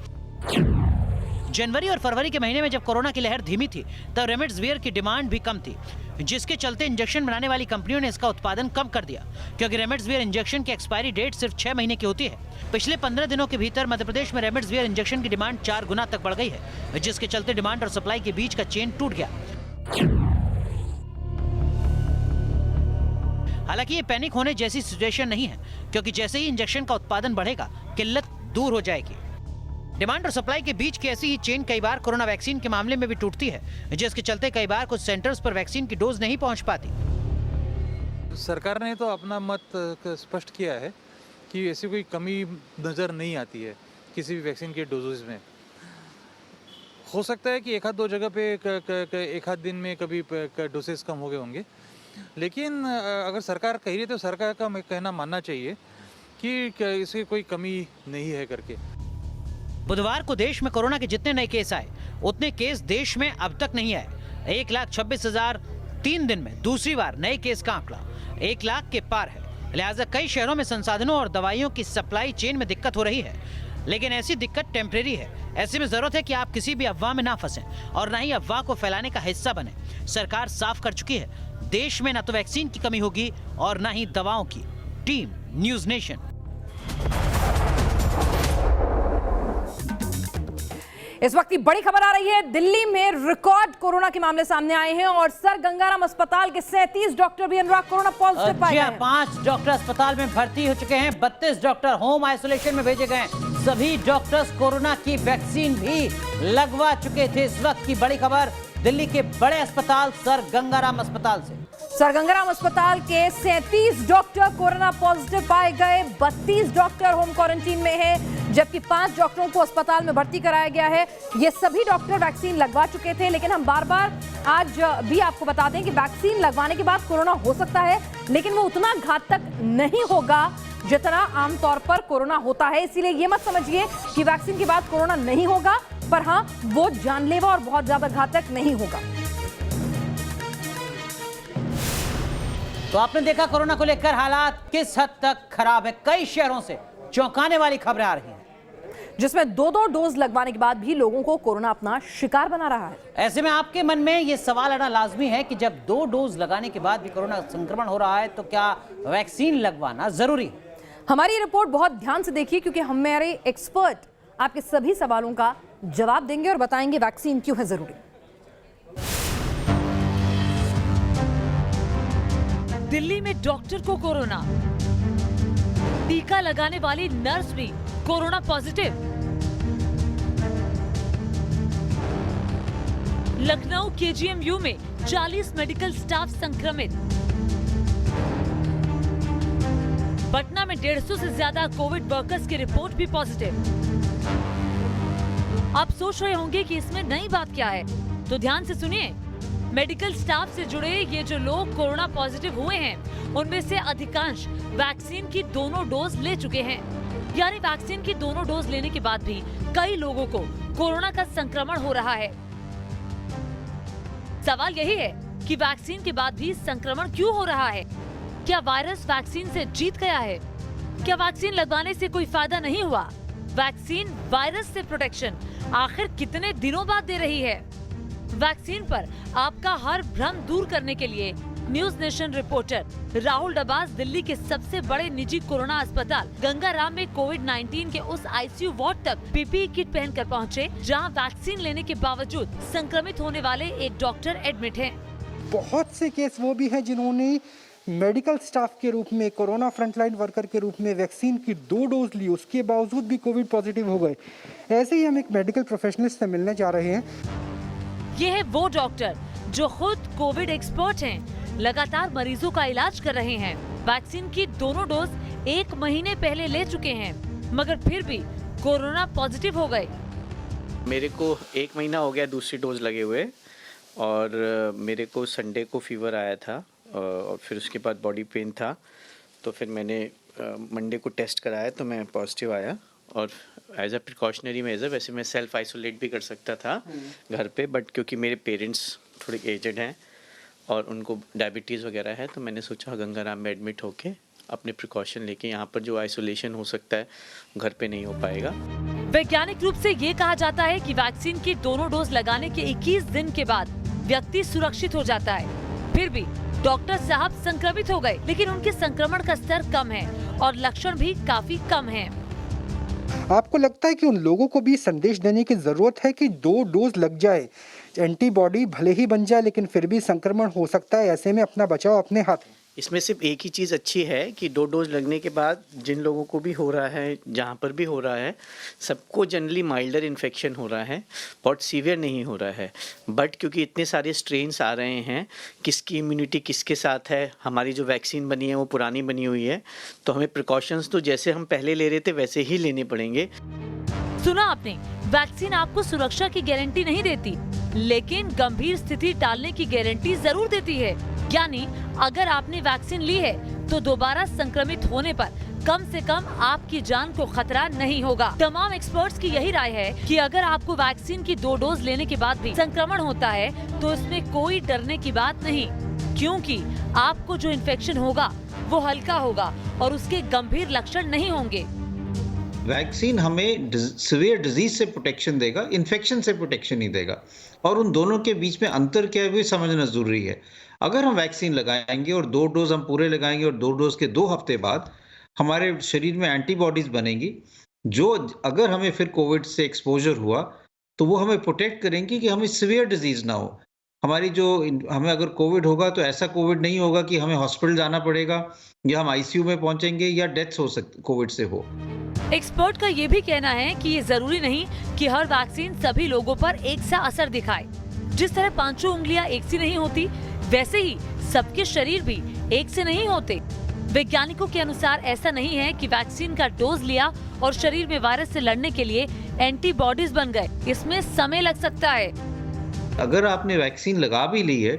जनवरी और फरवरी के महीने में जब कोरोना की लहर धीमी थी तब रेमडेसिविर की डिमांड भी कम थी, जिसके चलते इंजेक्शन बनाने वाली कंपनियों ने इसका उत्पादन कम कर दिया, क्योंकि रेमडेसिविर इंजेक्शन की एक्सपायरी डेट सिर्फ 6 महीने की होती है। पिछले 15 दिनों के भीतर मध्य प्रदेश में रेमडेसिविर इंजेक्शन की डिमांड 4 गुना तक बढ़ गई है, जिसके चलते डिमांड और सप्लाई के बीच का चेन टूट गया। हालांकि ये पैनिक होने जैसी सिचुएशन नहीं है, क्योंकि जैसे ही इंजेक्शन का उत्पादन बढ़ेगा किल्लत दूर हो जाएगी। डिमांड और सप्लाई के बीच की ऐसी ही चेन कई बार कोरोना वैक्सीन के मामले में भी टूटती है, जिसके चलते कई बार कुछ सेंटर्स पर वैक्सीन की डोज नहीं पहुंच पाती। सरकार ने तो अपना मत स्पष्ट किया है कि ऐसी कोई कमी नज़र नहीं आती है किसी भी वैक्सीन के डोजेज में। हो सकता है कि एक आध दो जगह पे एक आध दिन में कभी डोसेज कम हो गए होंगे, लेकिन अगर सरकार कह रही है तो सरकार का कहना मानना चाहिए कि इसकी कोई कमी नहीं है करके। बुधवार को देश में कोरोना के जितने नए केस आए उतने केस देश में अब तक नहीं आए। 1,26,000 3 दिन में दूसरी बार नए केस का आंकड़ा 1 लाख के पार है। लिहाजा कई शहरों में संसाधनों और दवाइयों की सप्लाई चेन में दिक्कत हो रही है, लेकिन ऐसी दिक्कत टेम्परेरी है। ऐसे में जरूरत है कि आप किसी भी अफवाह में ना फंसें और न ही अफवाह को फैलाने का हिस्सा बने। सरकार साफ कर चुकी है, देश में न तो वैक्सीन की कमी होगी और न ही दवाओं की। Team news nation. इस वक्त की बड़ी खबर आ रही है, दिल्ली में रिकॉर्ड कोरोना के मामले सामने आए हैं और सर गंगाराम अस्पताल के 37 डॉक्टर भी अनुराग कोरोना पॉजिटिव पाए गए हैं। 5 डॉक्टर अस्पताल में भर्ती हो चुके हैं, 32 डॉक्टर होम आइसोलेशन में भेजे गए। सभी डॉक्टर्स कोरोना की वैक्सीन भी लगवा चुके थे। इस वक्त की बड़ी खबर दिल्ली के बड़े अस्पताल सर गंगाराम अस्पताल से। सर गंगाराम अस्पताल के 37 डॉक्टर कोरोना पॉजिटिव पाए गए, 32 डॉक्टर होम क्वारंटीन में हैं, जबकि 5 डॉक्टरों को अस्पताल में भर्ती कराया गया है। ये सभी डॉक्टर वैक्सीन लगवा चुके थे, लेकिन हम बार-बार आज भी आपको बता दें कि वैक्सीन लगवाने के बाद कोरोना हो सकता है, लेकिन वो उतना घातक नहीं होगा जितना आमतौर पर कोरोना होता है। इसीलिए ये मत समझिए कि वैक्सीन के बाद कोरोना नहीं होगा, पर हाँ, वो जानलेवा और बहुत ज्यादा घातक नहीं होगा। तो आपने देखा कोरोना को लेकर हालात किस हद तक खराब है। कई शहरों से चौंकाने वाली खबरें आ रही हैं, जिसमें 2-2 डोज लगवाने के बाद भी लोगों को कोरोना अपना शिकार बना रहा है। ऐसे में आपके मन में ये सवाल आना लाजमी है कि जब 2 डोज लगाने के बाद भी कोरोना संक्रमण हो रहा है तो क्या वैक्सीन लगवाना जरूरी है? हमारी रिपोर्ट बहुत ध्यान से देखिए, क्योंकि हमारे एक्सपर्ट आपके सभी सवालों का जवाब देंगे और बताएंगे वैक्सीन क्यों है जरूरी। दिल्ली में डॉक्टर को कोरोना, टीका लगाने वाली नर्स भी कोरोना पॉजिटिव। लखनऊ केजीएमयू में 40 मेडिकल स्टाफ संक्रमित। पटना में 150 से ज्यादा कोविड वर्कर्स की रिपोर्ट भी पॉजिटिव। आप सोच रहे होंगे कि इसमें नई बात क्या है, तो ध्यान से सुनिए। मेडिकल स्टाफ से जुड़े ये जो लोग कोरोना पॉजिटिव हुए हैं, उनमें से अधिकांश वैक्सीन की दोनों डोज ले चुके हैं। यानी वैक्सीन की दोनों डोज लेने के बाद भी कई लोगों को कोरोना का संक्रमण हो रहा है। सवाल यही है कि वैक्सीन के बाद भी संक्रमण क्यों हो रहा है? क्या वायरस वैक्सीन से जीत गया है? क्या वैक्सीन लगवाने से कोई फायदा नहीं हुआ? वैक्सीन वायरस से प्रोटेक्शन आखिर कितने दिनों बाद दे रही है? वैक्सीन पर आपका हर भ्रम दूर करने के लिए news nation reporter Rahul Dabas Delhi के सबसे बड़े निजी कोरोना अस्पताल गंगाराम में कोविड-19 के उस आईसीयू वार्ड तक पीपीई किट पहनकर पहुंचे, जहां वैक्सीन लेने के बावजूद संक्रमित होने वाले एक डॉक्टर एडमिट हैं। बहुत से केस वो भी हैं जिन्होंने मेडिकल स्टाफ के रूप में, कोरोना फ्रंटलाइन वर्कर के रूप में वैक्सीन की 2 डोज ली, उसके बावजूद भी कोविड पॉजिटिव हो गए। ऐसे ही हम एक मेडिकल प्रोफेशनलिस्ट से मिलने जा रहे हैं। ये है वो डॉक्टर जो खुद कोविड एक्सपर्ट हैं, लगातार मरीजों का इलाज कर रहे हैं। वैक्सीन की दोनों डोज 1 महीने पहले ले चुके हैं, मगर फिर भी कोरोना पॉजिटिव हो गए। मेरे को 1 महीना हो गया दूसरी डोज लगे हुए, और मेरे को संडे को फीवर आया था, और फिर उसके बाद बॉडी पेन था। तो फिर मैंने मंडे को टेस्ट कराया तो मैं पॉजिटिव आया, और एज अ प्रिकॉशनरी मेजर वैसे मैं सेल्फ आइसोलेट भी कर सकता था घर पे, बट क्योंकि मेरे पेरेंट्स थोड़े एजड हैं और उनको डायबिटीज़ वगैरह है, तो मैंने सोचा गंगाराम में एडमिट होके अपने प्रिकॉशन लेके, यहाँ पर जो आइसोलेशन हो सकता है घर पे नहीं हो पाएगा। वैज्ञानिक रूप से ये कहा जाता है कि वैक्सीन की दोनों डोज लगाने के 21 दिन के बाद व्यक्ति सुरक्षित हो जाता है। फिर भी डॉक्टर साहब संक्रमित हो गए, लेकिन उनके संक्रमण का स्तर कम है और लक्षण भी काफी कम हैं। आपको लगता है कि उन लोगों को भी संदेश देने की जरूरत है कि 2 डोज लग जाए, एंटीबॉडी भले ही बन जाए लेकिन फिर भी संक्रमण हो सकता है, ऐसे में अपना बचाव अपने हाथ में। इसमें सिर्फ एक ही चीज़ अच्छी है कि 2 डोज लगने के बाद जिन लोगों को भी हो रहा है, जहाँ पर भी हो रहा है, सबको जनरली माइल्डर इन्फेक्शन हो रहा है, बहुत सीवियर नहीं हो रहा है। बट क्योंकि इतने सारे स्ट्रेन्स आ रहे हैं, किसकी इम्यूनिटी किसके साथ है, हमारी जो वैक्सीन बनी है वो पुरानी बनी हुई है, तो हमें प्रिकॉशंस तो जैसे हम पहले ले रहे थे वैसे ही लेने पड़ेंगे। सुना आपने, वैक्सीन आपको सुरक्षा की गारंटी नहीं देती, लेकिन गंभीर स्थिति टालने की गारंटी जरूर देती है। यानी अगर आपने वैक्सीन ली है तो दोबारा संक्रमित होने पर कम से कम आपकी जान को खतरा नहीं होगा। तमाम एक्सपर्ट्स की यही राय है कि अगर आपको वैक्सीन की 2 डोज लेने के बाद भी संक्रमण होता है तो इसमें कोई डरने की बात नहीं, क्योंकि आपको जो इन्फेक्शन होगा वो हल्का होगा और उसके गंभीर लक्षण नहीं होंगे। वैक्सीन हमें सीवियर डिजीज से प्रोटेक्शन देगा, इन्फेक्शन से प्रोटेक्शन नहीं देगा, और उन दोनों के बीच में अंतर क्या है वो समझना जरूरी है। अगर हम वैक्सीन लगाएंगे और 2 डोज हम पूरे लगाएंगे और 2 डोज के 2 हफ्ते बाद हमारे शरीर में एंटीबॉडीज बनेंगी, जो अगर हमें फिर कोविड से एक्सपोजर हुआ तो वो हमें प्रोटेक्ट करेंगी कि हमें सीवियर डिजीज ना हो। हमें अगर कोविड होगा तो ऐसा कोविड नहीं होगा कि हमें हॉस्पिटल जाना पड़ेगा या हम आईसीयू में पहुंचेंगे या डेथ हो सकती कोविड से हो। एक्सपर्ट का ये भी कहना है कि ये जरूरी नहीं कि हर वैक्सीन सभी लोगों पर एक सा असर दिखाए। जिस तरह 5 उंगलियां एक सी नहीं होती, वैसे ही सबके शरीर भी एक से नहीं होते। वैज्ञानिकों के अनुसार ऐसा नहीं है कि वैक्सीन का डोज लिया और शरीर में वायरस से लड़ने के लिए एंटीबॉडीज बन गए। इसमें समय लग सकता है। अगर आपने वैक्सीन लगा भी ली है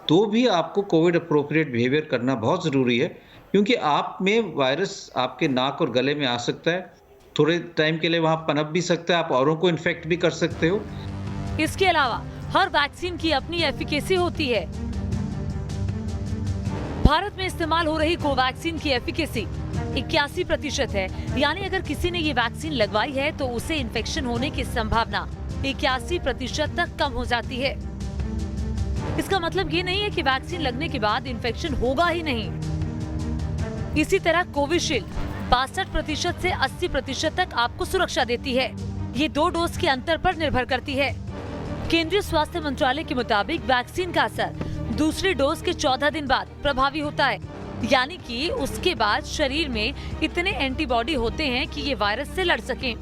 तो भी आपको कोविड अप्रोप्रिएट बिहेवियर करना बहुत ज़रूरी है, क्योंकि आप में वायरस आपके नाक और गले में आ सकता है, थोड़े टाइम के लिए वहाँ पनप भी सकता है, आप औरों को इन्फेक्ट भी कर सकते हो। इसके अलावा हर वैक्सीन की अपनी एफिकेसी होती है। भारत में इस्तेमाल हो रही कोवैक्सीन की एफिकेसी 81% है। यानी अगर किसी ने ये वैक्सीन लगवाई है तो उसे इन्फेक्शन होने की संभावना 81% तक कम हो जाती है। इसका मतलब ये नहीं है कि वैक्सीन लगने के बाद इन्फेक्शन होगा ही नहीं। इसी तरह कोविशील्ड 62% से 80% तक आपको सुरक्षा देती है। ये 2 डोज के अंतर पर निर्भर करती है। केंद्रीय स्वास्थ्य मंत्रालय के मुताबिक वैक्सीन का असर दूसरी डोज के 14 दिन बाद प्रभावी होता है, यानी कि उसके बाद शरीर में इतने एंटीबॉडी होते हैं कि ये वायरस से लड़ सकें।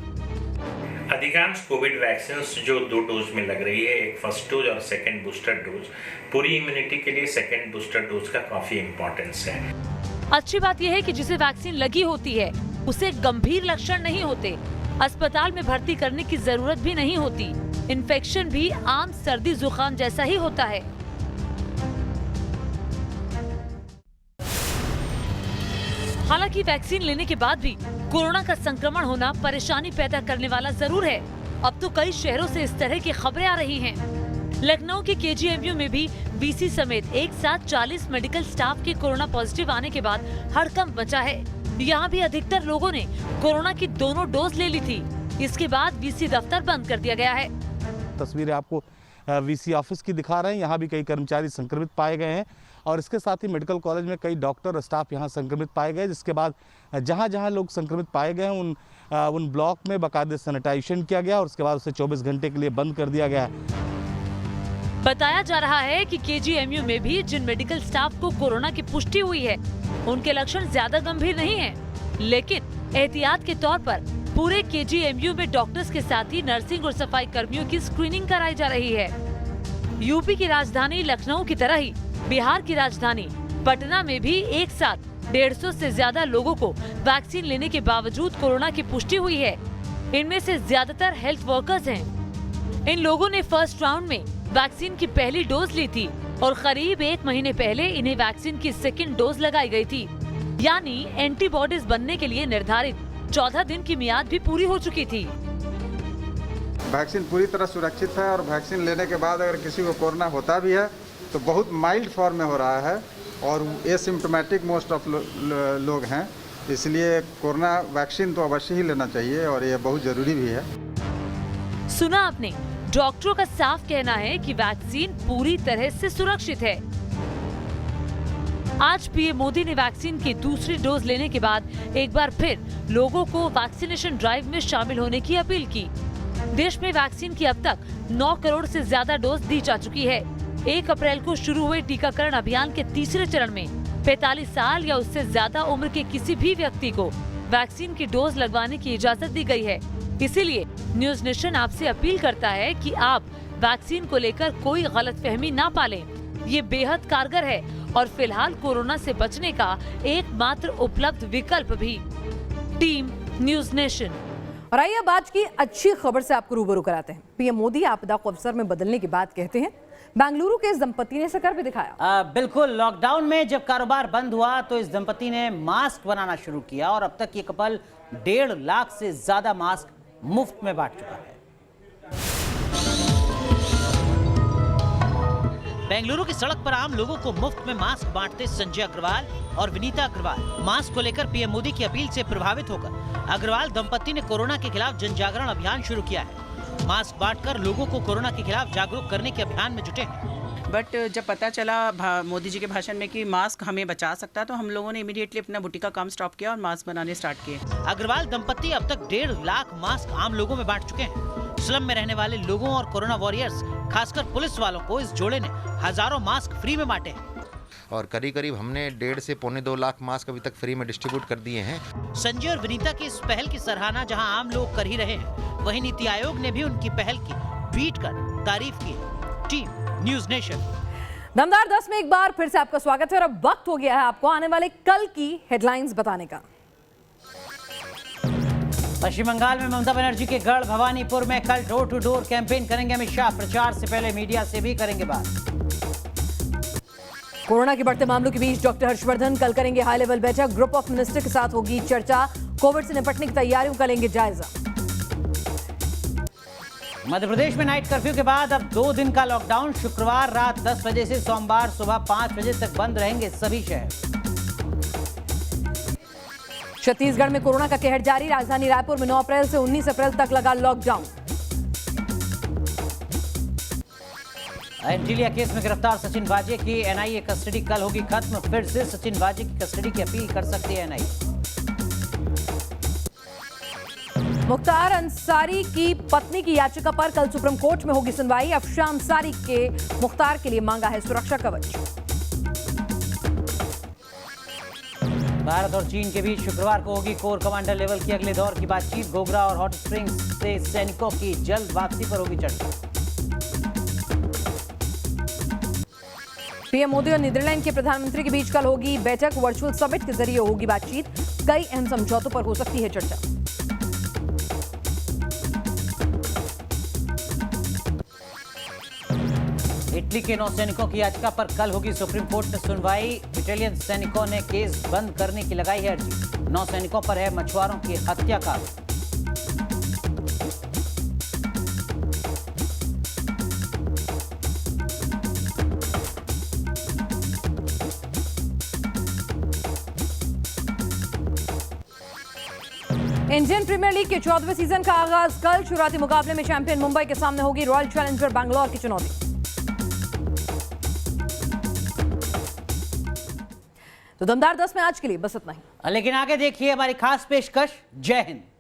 अधिकांश कोविड वैक्सीन जो 2 डोज में लग रही है, एक फर्स्ट डोज और सेकंड बूस्टर डोज, पूरी इम्यूनिटी के लिए सेकंड बूस्टर डोज का काफी इम्पोर्टेंस है। अच्छी बात यह है कि जिसे वैक्सीन लगी होती है उसे गंभीर लक्षण नहीं होते, अस्पताल में भर्ती करने की जरूरत भी नहीं होती। इन्फेक्शन भी आम सर्दी जुकाम जैसा ही होता है। हालांकि वैक्सीन लेने के बाद भी कोरोना का संक्रमण होना परेशानी पैदा करने वाला जरूर है। अब तो कई शहरों से इस तरह की खबरें आ रही हैं। लखनऊ के केजीएमयू में भी वीसी समेत एक साथ 40 मेडिकल स्टाफ के कोरोना पॉजिटिव आने के बाद हड़कंप मचा है। यहाँ भी अधिकतर लोगों ने कोरोना की दोनों डोज ले ली थी। इसके बाद वीसी दफ्तर बंद कर दिया गया है। तस्वीरें आपको वीसी ऑफिस की दिखा रहे हैं। यहाँ भी कई कर्मचारी संक्रमित पाए गए हैं और इसके साथ ही मेडिकल कॉलेज में कई डॉक्टर और स्टाफ यहाँ संक्रमित पाए गए, जिसके बाद जहाँ जहाँ लोग संक्रमित पाए गए हैं उन ब्लॉक में बाकायदे सैनिटाइजेशन किया गया और उसके बाद उसे 24 घंटे के लिए बंद कर दिया गया है। बताया जा रहा है कि केजीएमयू में भी जिन मेडिकल स्टाफ को कोरोना की पुष्टि हुई है उनके लक्षण ज्यादा गंभीर नहीं हैं, लेकिन एहतियात के तौर पर पूरे केजीएमयू में डॉक्टर्स के साथ ही नर्सिंग और सफाई कर्मियों की स्क्रीनिंग कराई जा रही है। यूपी की राजधानी लखनऊ की तरह ही बिहार की राजधानी पटना में भी एक साथ 150 से ज्यादा लोगों को वैक्सीन लेने के बावजूद कोरोना की पुष्टि हुई है। इनमें से ज्यादातर हेल्थ वर्कर्स हैं। इन लोगों ने फर्स्ट राउंड में वैक्सीन की पहली डोज ली थी और करीब 1 महीने पहले इन्हें वैक्सीन की सेकंड डोज लगाई गई थी, यानी एंटीबॉडीज बनने के लिए निर्धारित 14 दिन की मियाद भी पूरी हो चुकी थी। वैक्सीन पूरी तरह सुरक्षित है और वैक्सीन लेने के बाद अगर किसी को कोरोना होता भी है तो बहुत माइल्ड फॉर्म में हो रहा है और एसिम्प्टोमेटिक मोस्ट ऑफ लोग हैं, इसलिए कोरोना वैक्सीन तो अवश्य ही लेना चाहिए और ये बहुत जरूरी भी है। सुना आपने, डॉक्टरों का साफ कहना है कि वैक्सीन पूरी तरह से सुरक्षित है। आज पीएम मोदी ने वैक्सीन की दूसरी डोज लेने के बाद एक बार फिर लोगों को वैक्सीनेशन ड्राइव में शामिल होने की अपील की। देश में वैक्सीन की अब तक 9 करोड़ से ज्यादा डोज दी जा चुकी है। 1 अप्रैल को शुरू हुए टीकाकरण अभियान के तीसरे चरण में 45 साल या उससे ज्यादा उम्र के किसी भी व्यक्ति को वैक्सीन की डोज लगवाने की इजाजत दी गई है। इसीलिए न्यूज नेशन आपसे अपील करता है कि आप वैक्सीन को लेकर कोई गलतफहमी ना पालें। ये बेहद कारगर है और फिलहाल कोरोना से बचने का एकमात्र उपलब्ध विकल्प भी। Team news nation. और आइए अब आज की अच्छी खबर से आपको रूबरू कराते हैं। पीएम मोदी आपदा को अवसर में बदलने की बात कहते हैं। बेंगलुरु के इस दंपति ने इसे कर भी दिखाया। बिल्कुल, लॉकडाउन में जब कारोबार बंद हुआ तो इस दंपति ने मास्क बनाना शुरू किया और अब तक ये कपल 1.5 लाख से ज्यादा मास्क मुफ्त में बांट चुका है। बेंगलुरु की सड़क पर आम लोगों को मुफ्त में मास्क बांटते संजय अग्रवाल और विनीता अग्रवाल मास्क को लेकर पीएम मोदी की अपील से प्रभावित होकर अग्रवाल दंपति ने कोरोना के खिलाफ जन जागरण अभियान शुरू किया है। मास्क बांटकर लोगों को कोरोना के खिलाफ जागरूक करने के अभियान में जुटे हैं। बट जब पता चला मोदी जी के भाषण में कि मास्क हमें बचा सकता है तो हम लोगों ने इमीडिएटली अपना बुटीक का काम स्टॉप किया और मास्क बनाने स्टार्ट किए। अग्रवाल दंपति अब तक 1.5 लाख मास्क आम लोगों में बांट चुके हैं। स्लम में रहने वाले लोगों और कोरोना वॉरियर्स खासकर पुलिस वालों को इस जोड़े ने हजारों मास्क फ्री में बांटे हैं। और करीब हमने 1.5 से 1.25 लाख मास्क अभी तक फ्री में डिस्ट्रीब्यूट कर दिए हैं। संजय और विनीता की इस पहल की सराहना जहां आम लोग कर ही रहे हैं, वहीं नीति आयोग ने भी उनकी पहल की ट्वीट कर तारीफ की। Team news nation. दमदार 10 में एक बार फिर से आपका स्वागत है और अब वक्त हो गया है आपको आने वाले कल की हेडलाइंस बताने का। पश्चिम बंगाल में ममता बनर्जी के गढ़ भवानीपुर में कल डोर टू डोर कैंपेन करेंगे अमित शाह। प्रचार से पहले मीडिया से भी करेंगे बात। कोरोना के बढ़ते मामलों के बीच डॉक्टर हर्षवर्धन कल करेंगे हाई लेवल बैठक। ग्रुप ऑफ मिनिस्टर के साथ होगी चर्चा। कोविड से निपटने की तैयारियों का लेंगे जायजा। मध्य प्रदेश में नाइट कर्फ्यू के बाद अब 2 दिन का लॉकडाउन। शुक्रवार रात 10 बजे से सोमवार सुबह 5 बजे तक बंद रहेंगे सभी शहर। छत्तीसगढ़ में कोरोना का कहर जारी। राजधानी रायपुर में 9 अप्रैल से 19 अप्रैल तक लगा लॉकडाउन। एंटीलिया केस में गिरफ्तार सचिन वाजे की एनआईए कस्टडी कल होगी खत्म। फिर से सचिन वाजे की कस्टडी की अपील कर सकती है एनआईए। मुख्तार अंसारी की पत्नी की याचिका पर कल सुप्रीम कोर्ट में होगी सुनवाई। अफशान अंसारी के मुख्तार के लिए मांगा है सुरक्षा कवच। भारत और चीन के बीच शुक्रवार को होगी कोर कमांडर लेवल की अगले दौर की बातचीत। गोगरा और हॉट स्प्रिंग्स से सैनिकों की जल्द वापसी पर होगी चर्चा। पीएम मोदी और नीदरलैंड के प्रधानमंत्री के बीच कल होगी बैठक। वर्चुअल समिट के जरिए होगी बातचीत। कई अहम समझौतों पर हो सकती है चर्चा। इटली के नौसैनिकों की याचिका पर कल होगी सुप्रीम कोर्ट में सुनवाई। इटालियन सैनिकों ने केस बंद करने की लगाई है अर्जी। नौसैनिकों पर है मछुआरों की हत्या का आरोप। इंडियन प्रीमियर लीग के 14वें सीजन का आगाज कल। शुरुआती मुकाबले में चैंपियन मुंबई के सामने होगी रॉयल चैलेंजर बैंगलोर की चुनौती। तो दमदार 10 में आज के लिए बस इतना ही, लेकिन आगे देखिए हमारी खास पेशकश। जय हिंद।